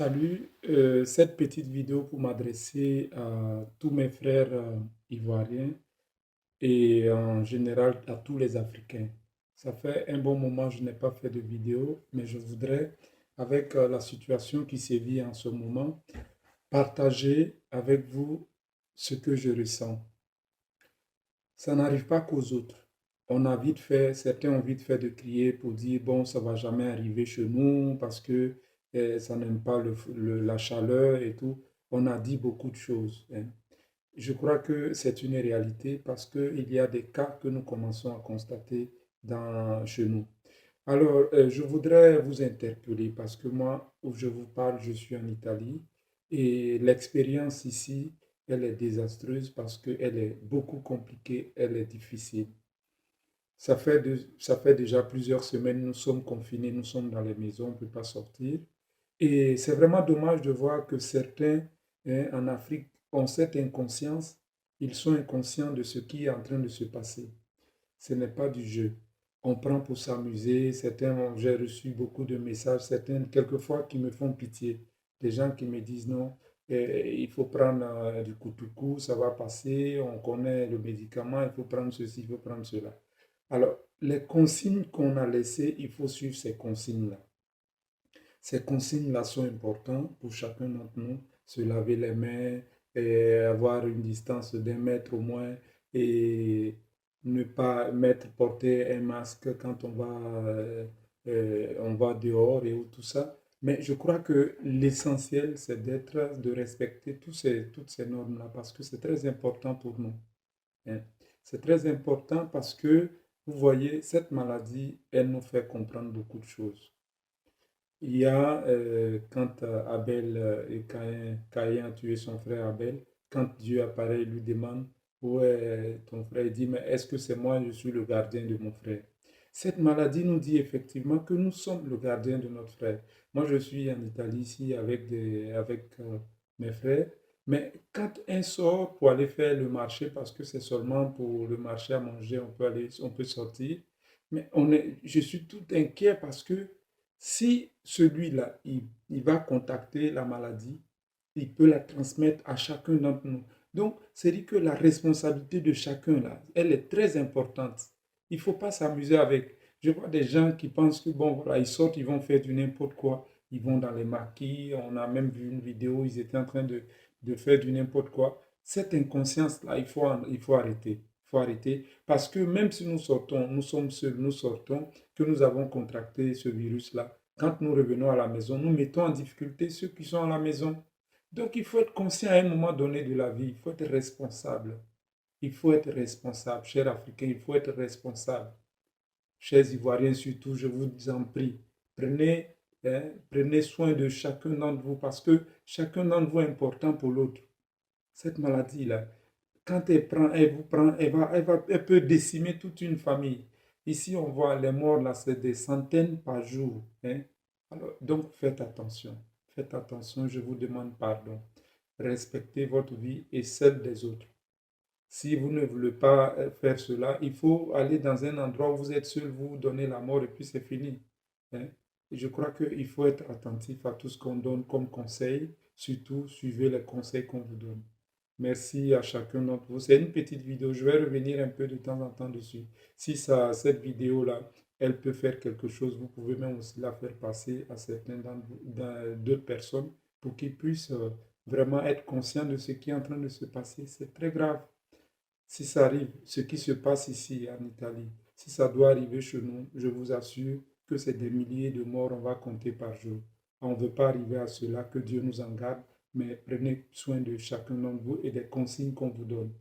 Salut, cette petite vidéo pour m'adresser à tous mes frères ivoiriens et en général à tous les Africains. Ça fait un bon moment que je n'ai pas fait de vidéo, mais je voudrais, avec la situation qui sévit en ce moment, partager avec vous ce que je ressens. Ça n'arrive pas qu'aux autres. On a vite fait, certains ont vite fait de crier pour dire, bon, ça va jamais arriver chez nous parce que ça n'aime pas la chaleur et tout. On a dit beaucoup de choses, hein. Je crois que c'est une réalité parce qu'il y a des cas que nous commençons à constater chez nous. Alors, je voudrais vous interpeller parce que moi, où je vous parle, je suis en Italie et l'expérience ici, elle est désastreuse parce qu'elle est beaucoup compliquée, elle est difficile. Ça fait déjà plusieurs semaines, nous sommes confinés, nous sommes dans les maisons, on ne peut pas sortir. Et c'est vraiment dommage de voir que certains, hein, en Afrique ont cette inconscience, ils sont inconscients de ce qui est en train de se passer. Ce n'est pas du jeu. On prend pour s'amuser. J'ai reçu beaucoup de messages, certains, quelquefois, qui me font pitié. Des gens qui me disent non, il faut prendre du kutuku, ça va passer, on connaît le médicament, il faut prendre ceci, il faut prendre cela. Alors, les consignes qu'on a laissées, il faut suivre ces consignes-là. Ces consignes-là sont importantes pour chacun d'entre nous. Se laver les mains, et avoir une distance d'1 mètre au moins et ne pas porter un masque quand on va dehors et tout ça. Mais je crois que l'essentiel, c'est de respecter toutes ces normes-là parce que c'est très important pour nous, hein. C'est très important parce que, vous voyez, cette maladie, elle nous fait comprendre beaucoup de choses. Il y a, quand Abel et Caïn a tué son frère Abel, quand Dieu apparaît, il lui demande, où est ton frère? Il dit, mais est-ce que c'est moi, je suis le gardien de mon frère? Cette maladie nous dit effectivement que nous sommes le gardien de notre frère. Moi, je suis en Italie ici avec mes frères, mais quand un sort pour aller faire le marché, parce que c'est seulement pour le marché à manger, on peut sortir, mais je suis tout inquiet parce que si celui-là, il va contacter la maladie, il peut la transmettre à chacun d'entre nous. Donc, c'est dit que la responsabilité de chacun, là, elle est très importante. Il ne faut pas s'amuser avec. Je vois des gens qui pensent que, bon, voilà, ils sortent, ils vont faire du n'importe quoi. Ils vont dans les maquis. On a même vu une vidéo, ils étaient en train de faire du n'importe quoi. Cette inconscience-là, il faut arrêter. Il faut arrêter. Parce que même si nous sortons, nous sommes seuls, nous sortons, que nous avons contracté ce virus-là, quand nous revenons à la maison, nous mettons en difficulté ceux qui sont à la maison. Donc il faut être conscient à un moment donné de la vie, il faut être responsable. Il faut être responsable, chers Africains, il faut être responsable. Chers Ivoiriens surtout, je vous en prie, prenez, prenez soin de chacun d'entre vous parce que chacun d'entre vous est important pour l'autre. Cette maladie-là, quand elle vous prend, elle peut décimer toute une famille. Ici, on voit les morts, là, c'est des centaines par jour, hein. Alors, donc, faites attention. Faites attention, je vous demande pardon. Respectez votre vie et celle des autres. Si vous ne voulez pas faire cela, il faut aller dans un endroit où vous êtes seul, vous donnez la mort et puis c'est fini, hein. Et je crois qu'il faut être attentif à tout ce qu'on donne comme conseil. Surtout, suivez les conseils qu'on vous donne. Merci à chacun d'entre vous. C'est une petite vidéo. Je vais revenir un peu de temps en temps dessus. Si cette vidéo-là, elle peut faire quelque chose, vous pouvez même aussi la faire passer à d'autres personnes pour qu'ils puissent vraiment être conscients de ce qui est en train de se passer. C'est très grave. Si ça arrive, ce qui se passe ici en Italie, si ça doit arriver chez nous, je vous assure que c'est des milliers de morts, on va compter par jour. On ne veut pas arriver à cela, que Dieu nous en garde, mais prenez soin de chacun d'entre vous et des consignes qu'on vous donne.